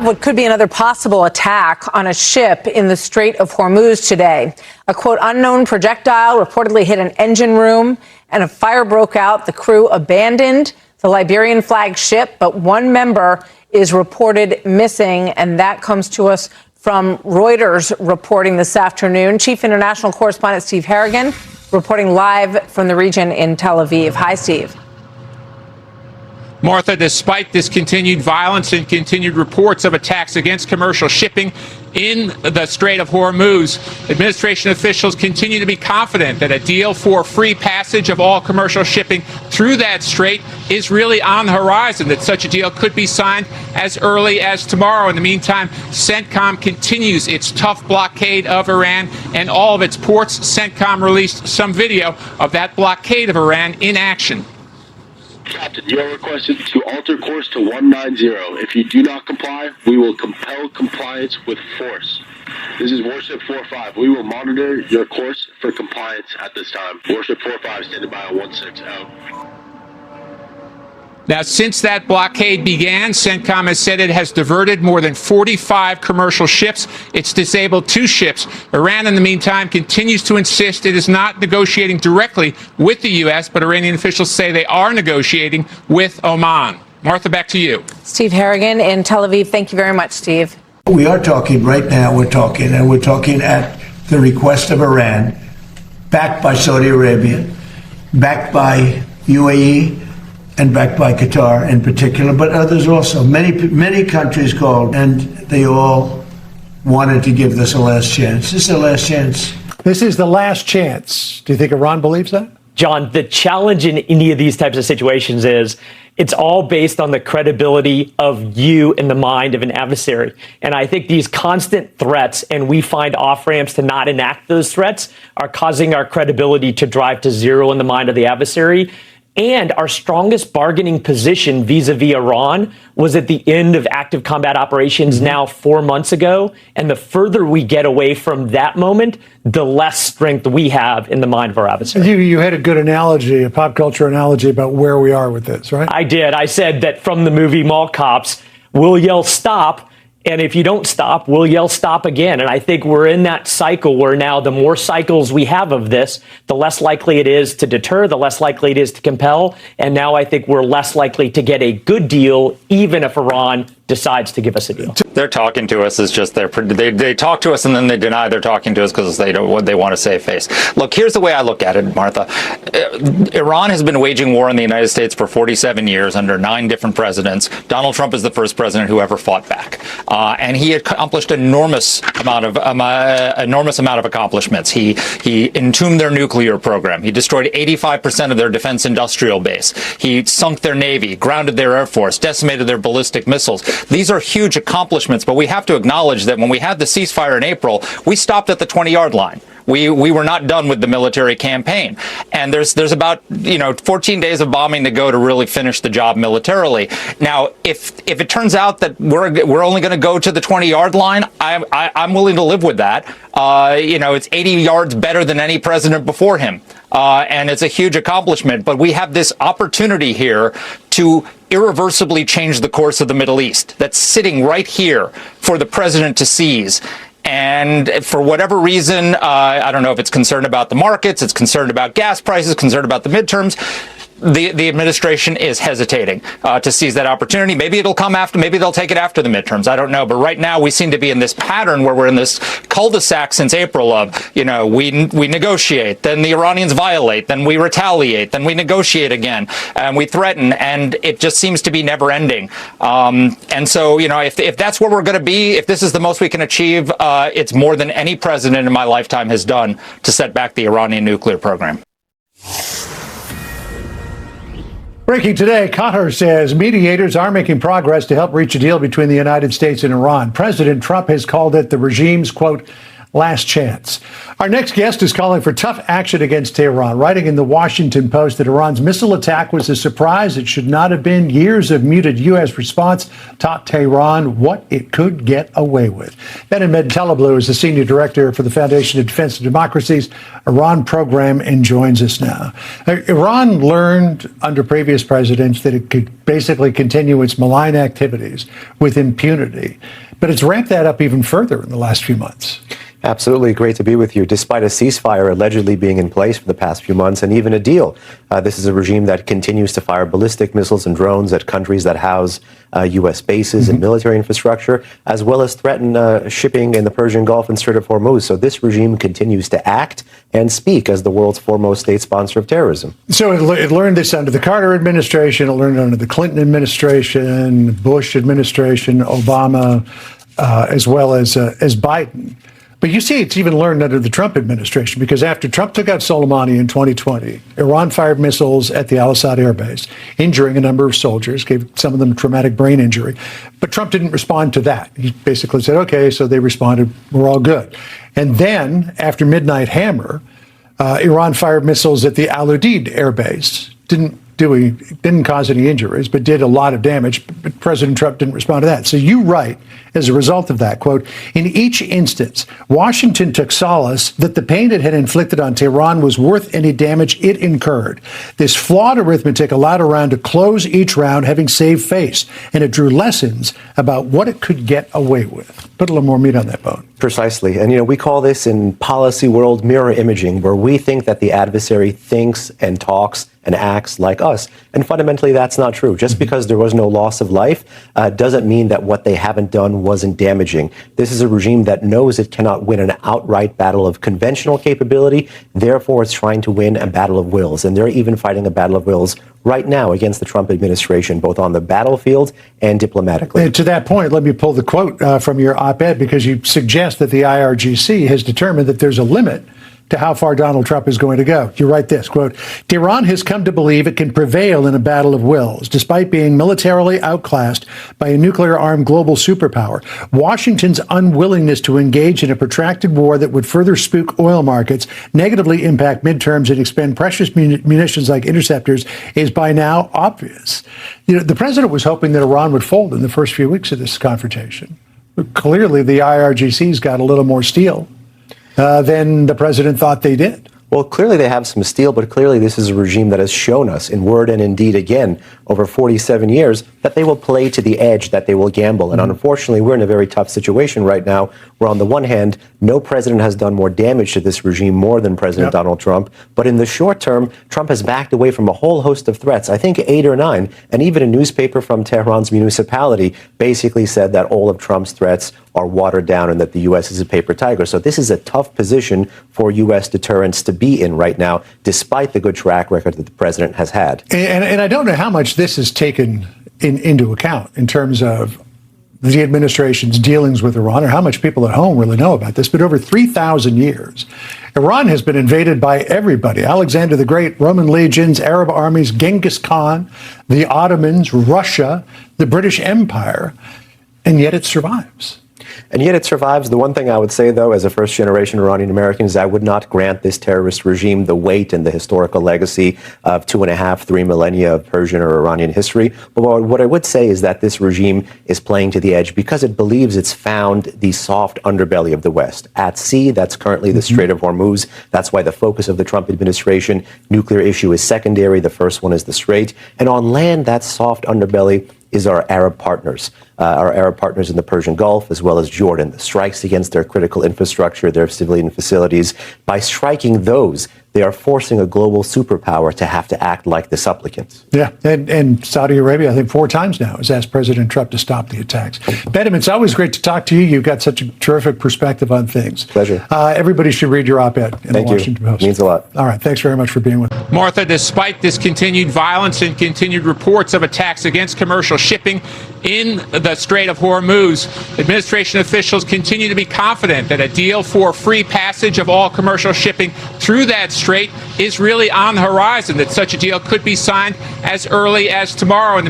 What could be another possible attack on a ship in the Strait of Hormuz today. A, quote, unknown projectile reportedly hit an engine room and a fire broke out. The crew abandoned the Liberian flagged ship, but one member is reported missing. And that comes to us from Reuters reporting this afternoon. Chief International Correspondent Steve Harrigan reporting live from the region in Tel Aviv. Hi, Steve. Martha, despite this continued violence and continued reports of attacks against commercial shipping in the Strait of Hormuz, administration officials continue to be confident that a deal for free passage of all commercial shipping through that strait is really on the horizon, that such a deal could be signed as early as tomorrow. In the meantime, CENTCOM continues its tough blockade of Iran and all of its ports. CENTCOM released some video of that blockade of Iran in action. Captain, you are requested to alter course to 190. If you do not comply, we will compel compliance with force. This is Warship 45. We will monitor your course for compliance at this time. Warship 45 standing by on 16 out. Now, since that blockade began, CENTCOM has said it has diverted more than 45 commercial ships. It's disabled 2 ships. Iran, in the meantime, continues to insist it is not negotiating directly with the U.S., but Iranian officials say they are negotiating with Oman. Martha, back to you. Steve Harrigan in Tel Aviv. Thank you very much, Steve. We are talking right now. We're talking at the request of Iran, backed by Saudi Arabia, backed by UAE, and backed by Qatar in particular, but others also. Many countries called, and they all wanted to give this a last chance. This is the last chance. This is the last chance. Do you think Iran believes that? John, the challenge in any of these types of situations is it's all based on the credibility of you in the mind of an adversary. And I think these constant threats, and we find off-ramps to not enact those threats, are causing our credibility to drive to zero in the mind of the adversary. And our strongest bargaining position vis-a-vis Iran was at the end of active combat operations now 4 months ago. And the further we get away from that moment, the less strength we have in the mind of our adversary. You had a good analogy, a pop culture analogy about where we are with this, right? I did. I said that from the movie Mall Cops, we'll yell stop. And if you don't stop, we'll yell stop again. And I think we're in that cycle where now the more cycles we have of this, the less likely it is to deter, the less likely it is to compel. And now I think we're less likely to get a good deal, even if Iran decides to give us a deal. They're talking to us is just they talk to us and then they deny they're talking to us because they want to save face. Look, here's the way I look at it, Martha. Iran has been waging war on the United States for 47 years under 9 different presidents. Donald Trump is the first president who ever fought back, and he accomplished enormous amount of accomplishments. He entombed their nuclear program. He destroyed 85% of their defense industrial base. He sunk their navy, grounded their air force, decimated their ballistic missiles. These are huge accomplishments, but we have to acknowledge that when we had the ceasefire in April, we stopped at the 20-yard line. We were not done with the military campaign. And there's about 14 days of bombing to go to really finish the job militarily. Now, if it turns out that we're only going to go to the 20-yard line, I'm willing to live with that. It's 80 yards better than any president before him. And it's a huge accomplishment. But we have this opportunity here to irreversibly change the course of the Middle East. That's sitting right here for the president to seize. And for whatever reason, I don't know if it's concerned about the markets, it's concerned about gas prices, concerned about the midterms. The administration is hesitating to seize that opportunity. Maybe it'll come after, maybe they'll take it after the midterms. I don't know. But right now we seem to be in this pattern where we're in this cul-de-sac since April of, we negotiate, then the Iranians violate, then we retaliate, then we negotiate again, and we threaten, and it just seems to be never ending. And so, if that's where we're going to be, if this is the most we can achieve, it's more than any president in my lifetime has done to set back the Iranian nuclear program. Breaking today, Qatar says mediators are making progress to help reach a deal between the United States and Iran. President Trump has called it the regime's, quote, last chance. Our next guest is calling for tough action against Tehran, writing in the Washington Post that Iran's missile attack was a surprise. It should not have been. Years of muted U.S. response taught Tehran what it could get away with. Mehmet Teleblu is the senior director for the Foundation of Defense of Democracy's Iran program and joins us now. Iran learned under previous presidents that it could basically continue its malign activities with impunity, but it's ramped that up even further in the last few months. Absolutely. Great to be with you. Despite a ceasefire allegedly being in place for the past few months and even a deal, this is a regime that continues to fire ballistic missiles and drones at countries that house U.S. bases and military infrastructure, as well as threaten shipping in the Persian Gulf and Strait of Hormuz. So this regime continues to act and speak as the world's foremost state sponsor of terrorism. So it learned this under the Carter administration, it learned under the Clinton administration, Bush administration, Obama, as well as Biden. But you see, it's even learned under the Trump administration, because after Trump took out Soleimani in 2020, Iran fired missiles at the Al-Assad air base, injuring a number of soldiers, gave some of them traumatic brain injury. But Trump didn't respond to that. He basically said, okay, so they responded, we're all good. And then, after Midnight Hammer, Iran fired missiles at the Al-Udeid air base. Didn't cause any injuries, but did a lot of damage. But President Trump didn't respond to that. So you write, as a result of that, quote, in each instance, Washington took solace that the pain it had inflicted on Tehran was worth any damage it incurred. This flawed arithmetic allowed Iran to close each round having saved face, and it drew lessons about what it could get away with. Put a little more meat on that bone. Precisely. And, we call this in policy world mirror imaging, where we think that the adversary thinks and talks and acts like us. And fundamentally, that's not true. Just because there was no loss of life doesn't mean that what they haven't done wasn't damaging. This is a regime that knows it cannot win an outright battle of conventional capability. Therefore, it's trying to win a battle of wills. And they're even fighting a battle of wills right now against the Trump administration, both on the battlefield and diplomatically. And to that point, let me pull the quote from your op-ed, because you suggest that the IRGC has determined that there's a limit to how far Donald Trump is going to go. You write this, quote, Tehran has come to believe it can prevail in a battle of wills, despite being militarily outclassed by a nuclear-armed global superpower. Washington's unwillingness to engage in a protracted war that would further spook oil markets, negatively impact midterms, and expend precious munitions like interceptors is by now obvious. The president was hoping that Iran would fold in the first few weeks of this confrontation. But clearly, the IRGC's got a little more steel than the president thought they did. Well, clearly they have some steel, but clearly this is a regime that has shown us in word and in deed again over 47 years that they will play to the edge, that they will gamble. And unfortunately, we're in a very tough situation right now where on the one hand, no president has done more damage to this regime more than President Donald Trump. But in the short term, Trump has backed away from a whole host of threats, I think 8 or 9. And even a newspaper from Tehran's municipality basically said that all of Trump's threats are watered down and that the U.S. is a paper tiger. So this is a tough position for U.S. deterrents to be in right now, despite the good track record that the president has had. And I don't know how much this is taken into account in terms of the administration's dealings with Iran, or how much people at home really know about this, but over 3,000 years, Iran has been invaded by everybody. Alexander the Great, Roman legions, Arab armies, Genghis Khan, the Ottomans, Russia, the British Empire, and yet it survives. And yet it survives. The one thing I would say, though, as a first-generation Iranian American, is I would not grant this terrorist regime the weight and the historical legacy of 2.5, 3 millennia of Persian or Iranian history. But what I would say is that this regime is playing to the edge because it believes it's found the soft underbelly of the West. At sea, that's currently the Strait of Hormuz. That's why the focus of the Trump administration nuclear issue is secondary. The first one is the Strait. And on land, that soft underbelly is our Arab partners in the Persian Gulf, as well as Jordan. The strikes against their critical infrastructure, their civilian facilities. By striking those, they are forcing a global superpower to have to act like the supplicants. Yeah, and Saudi Arabia, I think 4 times now, has asked President Trump to stop the attacks. Behnam, it's always great to talk to you. You've got such a terrific perspective on things. Pleasure. Everybody should read your op-ed in the Washington Post. It means a lot. All right, thanks very much for being with us. Martha, despite this continued violence and continued reports of attacks against commercial shipping in the Strait of Hormuz, administration officials continue to be confident that a deal for free passage of all commercial shipping through that strait is really on the horizon, that such a deal could be signed as early as tomorrow.